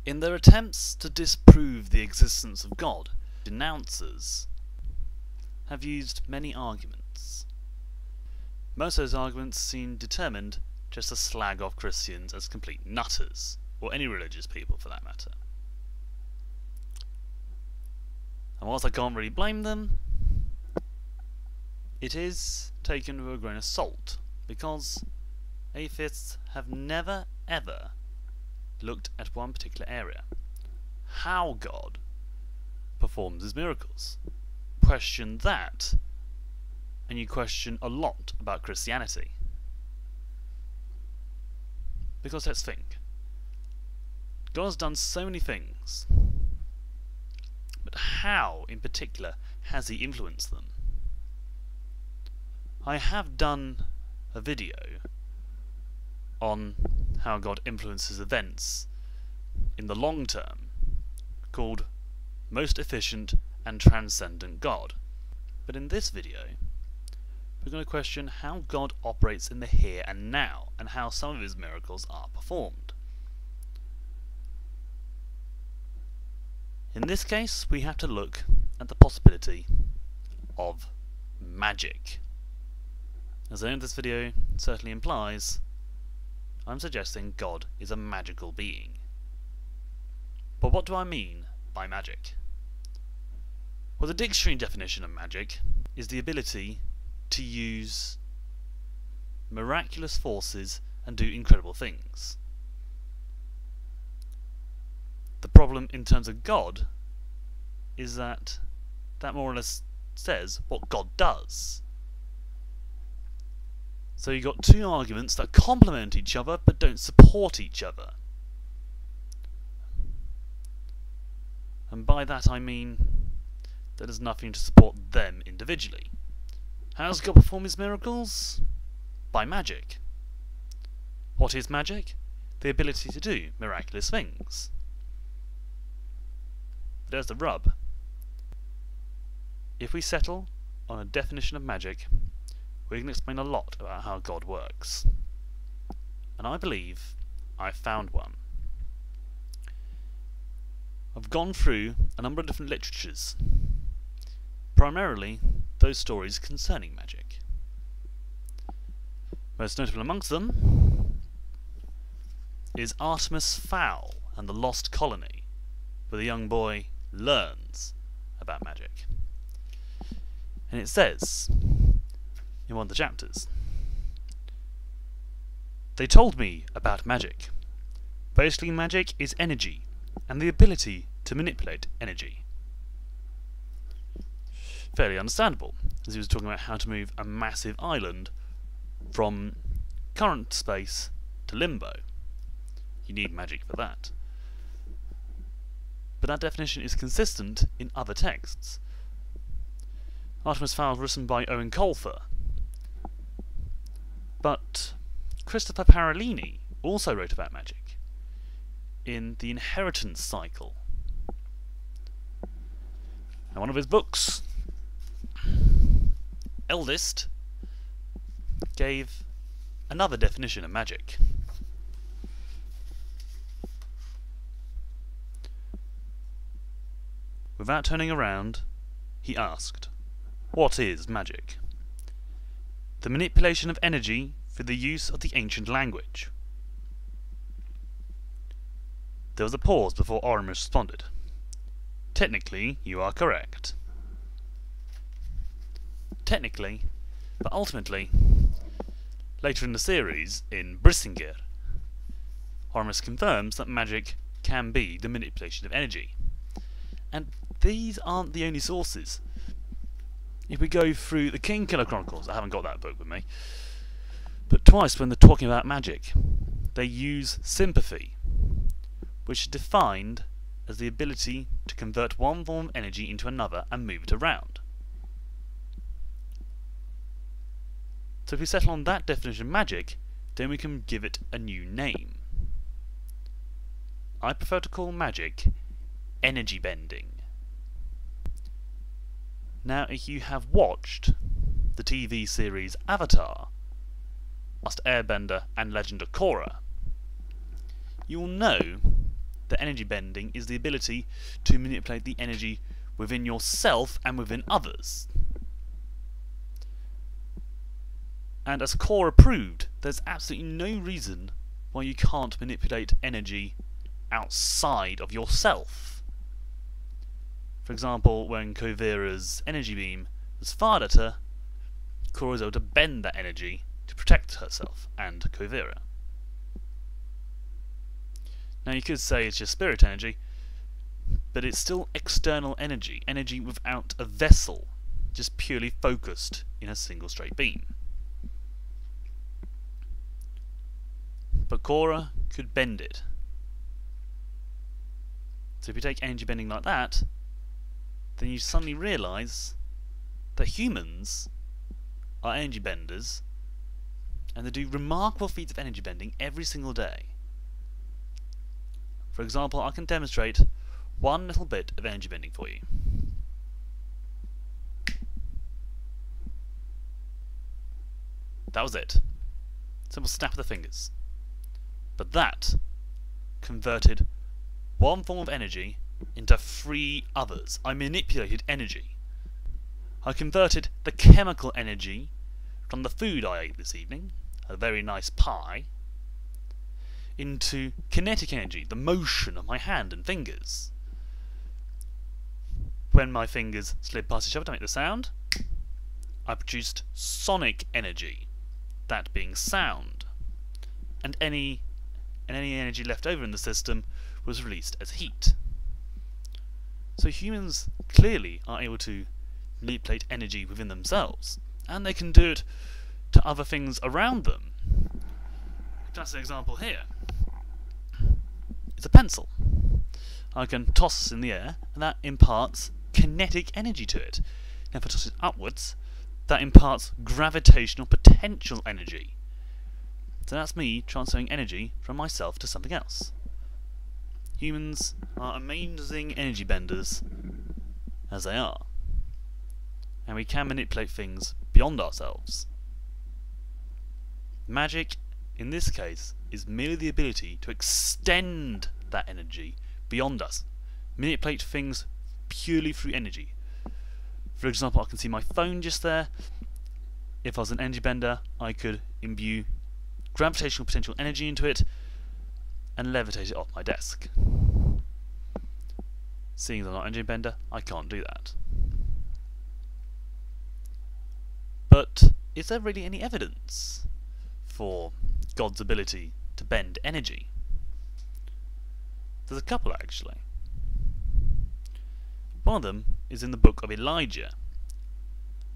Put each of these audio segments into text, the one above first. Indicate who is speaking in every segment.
Speaker 1: In their attempts to disprove the existence of God, denouncers have used many arguments. Most of those arguments seem determined just to slag off Christians as complete nutters, or any religious people for that matter. And whilst I can't really blame them, it is taken with a grain of salt, because atheists have never ever looked at one particular area. How God performs his miracles. Question that, and you question a lot about Christianity. Because let's think. God has done so many things, but how in particular has he influenced them? I have done a video on how God influences events in the long term, called Most Efficient and Transcendent God. But in this video, we're going to question how God operates in the here and now, and how some of his miracles are performed. In this case, we have to look at the possibility of magic. As the name of this video certainly implies, I'm suggesting God is a magical being. But what do I mean by magic? Well, the dictionary definition of magic is the ability to use miraculous forces and do incredible things. The problem in terms of God is that more or less says what God does. So you've got two arguments that complement each other but don't support each other. And by that I mean that there's nothing to support them individually. How does God perform his miracles? By magic. What is magic? The ability to do miraculous things. But there's the rub. If we settle on a definition of magic, we can explain a lot about how God works. And I believe I've found one. I've gone through a number of different literatures, primarily those stories concerning magic. Most notable amongst them is Artemis Fowl and the Lost Colony, where the young boy learns about magic. And it says in one of the chapters, "They told me about magic. Basically, magic is energy and the ability to manipulate energy." Fairly understandable, as he was talking about how to move a massive island from current space to limbo. You need magic for that. But that definition is consistent in other texts. Artemis Fowl was written by Owen Colfer, but Christopher Parolini also wrote about magic in The Inheritance Cycle. And one of his books, Eldest, gave another definition of magic. Without turning around, he asked, "What is magic?" "The manipulation of energy through the use of the ancient language." There was a pause before Oramus responded. "Technically, you are correct." Technically, but ultimately, later in the series, in Brissinger, Oramus confirms that magic can be the manipulation of energy. And these aren't the only sources. If we go through the Kingkiller Chronicles, I haven't got that book with me, but twice when they're talking about magic, they use sympathy, which is defined as the ability to convert one form of energy into another and move it around. So if we settle on that definition of magic, then we can give it a new name. I prefer to call magic energy bending. Now, if you have watched the TV series Avatar, Last Airbender and Legend of Korra, you will know that energy bending is the ability to manipulate the energy within yourself and within others. And as Cora proved, there's absolutely no reason why you can't manipulate energy outside of yourself. For example, when Kuvira's energy beam was fired at her, Cora was able to bend that energy to protect herself and Kuvira. Now you could say it's just spirit energy, but it's still external energy, energy without a vessel, just purely focused in a single straight beam. But Cora could bend it. So if you take energy bending like that, then you suddenly realise that humans are energy benders, and they do remarkable feats of energy bending every single day. For example, I can demonstrate one little bit of energy bending for you. That was it. Simple snap of the fingers. But that converted one form of energy into 3 others. I manipulated energy. I converted the chemical energy from the food I ate this evening, a very nice pie, into kinetic energy, the motion of my hand and fingers. When my fingers slid past each other to make the sound, I produced sonic energy, that being sound, and any energy left over in the system was released as heat. So humans clearly are able to manipulate energy within themselves, and they can do it to other things around them. That's an example here. It's a pencil. I can toss it in the air, and that imparts kinetic energy to it. Now if I toss it upwards, that imparts gravitational potential energy. So that's me transferring energy from myself to something else. Humans are amazing energy benders, as they are. And we can manipulate things beyond ourselves. Magic, in this case, is merely the ability to extend that energy beyond us. Manipulate things purely through energy. For example, I can see my phone just there. If I was an energy bender, I could imbue gravitational potential energy into it and levitate it off my desk. Seeing as I'm not an energy bender, I can't do that. But is there really any evidence for God's ability to bend energy? There's a couple actually. One of them is in the book of Elijah.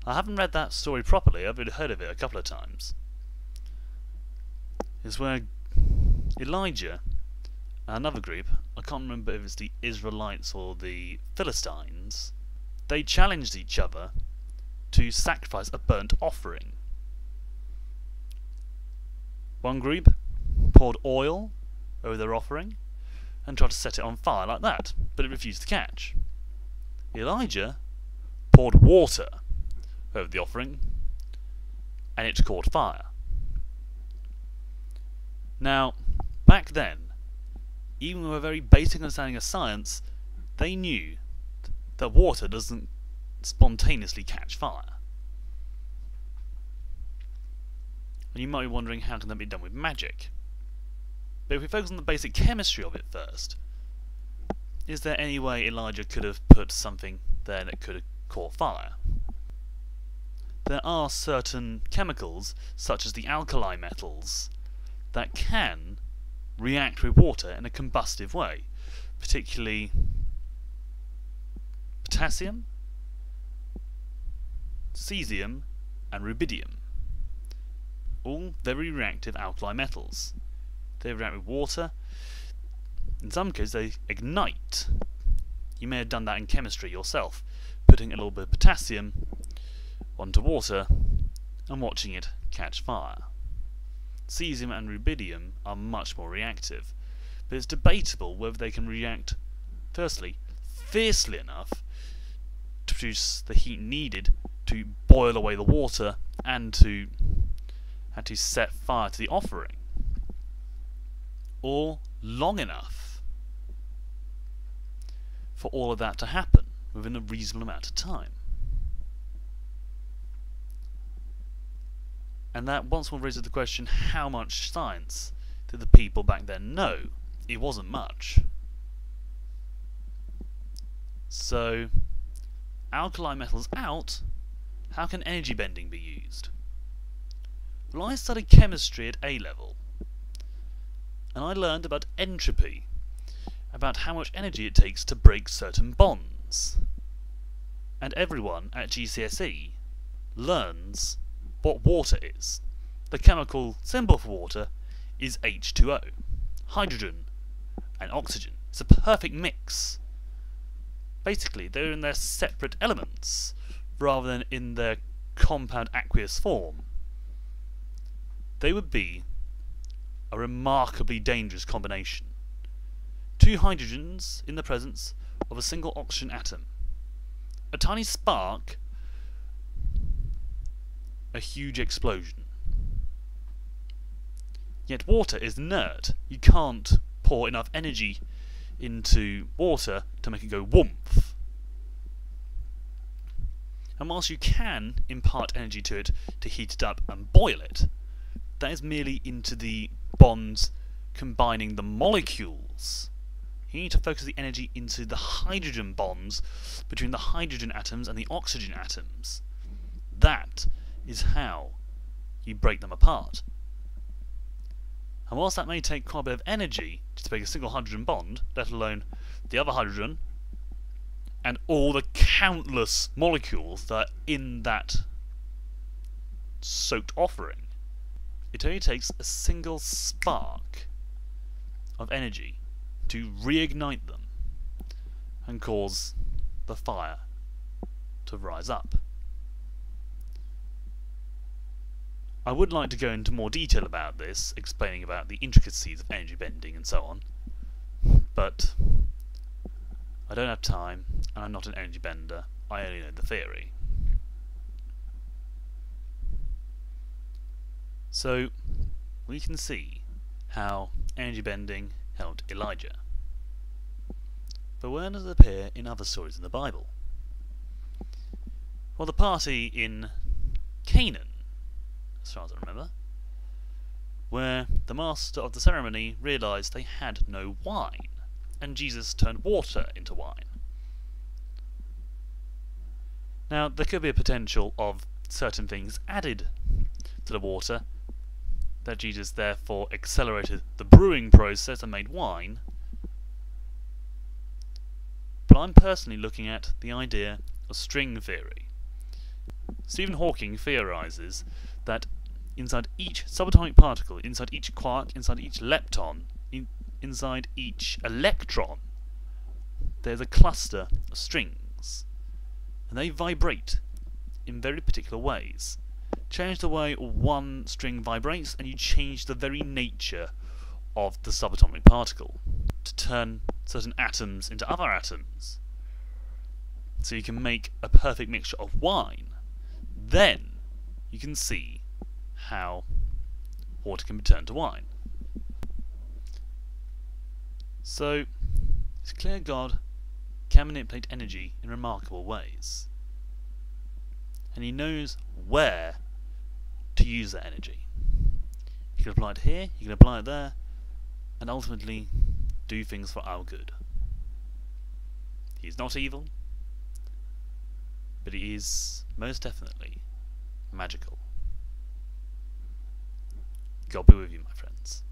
Speaker 1: I haven't read that story properly, I've only heard of it a couple of times. It's where Elijah and another group, I can't remember if it's the Israelites or the Philistines, they challenged each other to sacrifice a burnt offering. One group poured oil over their offering and tried to set it on fire like that, but it refused to catch. Elijah poured water over the offering and it caught fire. Now, back then, even with a very basic understanding of science, they knew that water doesn't spontaneously catch fire. And you might be wondering, how can that be done with magic? But if we focus on the basic chemistry of it first, is there any way Elijah could have put something there that could have caught fire? There are certain chemicals, such as the alkali metals, that can react with water in a combustive way, particularly potassium, cesium and rubidium. All very reactive alkali metals. They react with water. In some cases they ignite. You may have done that in chemistry yourself, putting a little bit of potassium onto water and watching it catch fire. Cesium and rubidium are much more reactive, but it's debatable whether they can react, firstly, fiercely enough to produce the heat needed to boil away the water and to set fire to the offering, or long enough for all of that to happen within a reasonable amount of time. And that once more raises the question, how much science did the people back then know? It wasn't much. So, alkali metals out, how can energy bending be used? Well, I studied chemistry at A level, and I learned about entropy, about how much energy it takes to break certain bonds. And everyone at GCSE learns what water is. The chemical symbol for water is H2O. Hydrogen and oxygen. It's a perfect mix. Basically, they're in their separate elements, rather than in their compound aqueous form. They would be a remarkably dangerous combination. Two hydrogens in the presence of a single oxygen atom. A tiny spark, a huge explosion. Yet water is inert. You can't pour enough energy into water to make it go woomph. And whilst you can impart energy to it to heat it up and boil it, that is merely into the bonds combining the molecules. You need to focus the energy into the hydrogen bonds between the hydrogen atoms and the oxygen atoms. That is how you break them apart. And whilst that may take quite a bit of energy to make a single hydrogen bond, let alone the other hydrogen and all the countless molecules that are in that soaked offering, it only takes a single spark of energy to reignite them and cause the fire to rise up. I would like to go into more detail about this, explaining about the intricacies of energy bending and so on, but I don't have time, and I'm not an energy bender, I only know the theory. So, we can see how energy bending helped Elijah. But where does it appear in other stories in the Bible? Well, the party in Canaan, as far as I remember, where the master of the ceremony realised they had no wine, and Jesus turned water into wine. Now, there could be a potential of certain things added to the water, that Jesus therefore accelerated the brewing process and made wine. But I'm personally looking at the idea of string theory. Stephen Hawking theorizes that inside each subatomic particle, inside each quark, inside each lepton, inside each electron, there's a cluster of strings, and they vibrate in very particular ways. Change the way one string vibrates and you change the very nature of the subatomic particle to turn certain atoms into other atoms, so you can make a perfect mixture of wine. Then you can see how water can be turned to wine. So it's clear God can manipulate energy in remarkable ways, and he knows where to use that energy. You can apply it here, you can apply it there, and ultimately do things for our good. He is not evil, but he is most definitely magical. God be with you, my friends.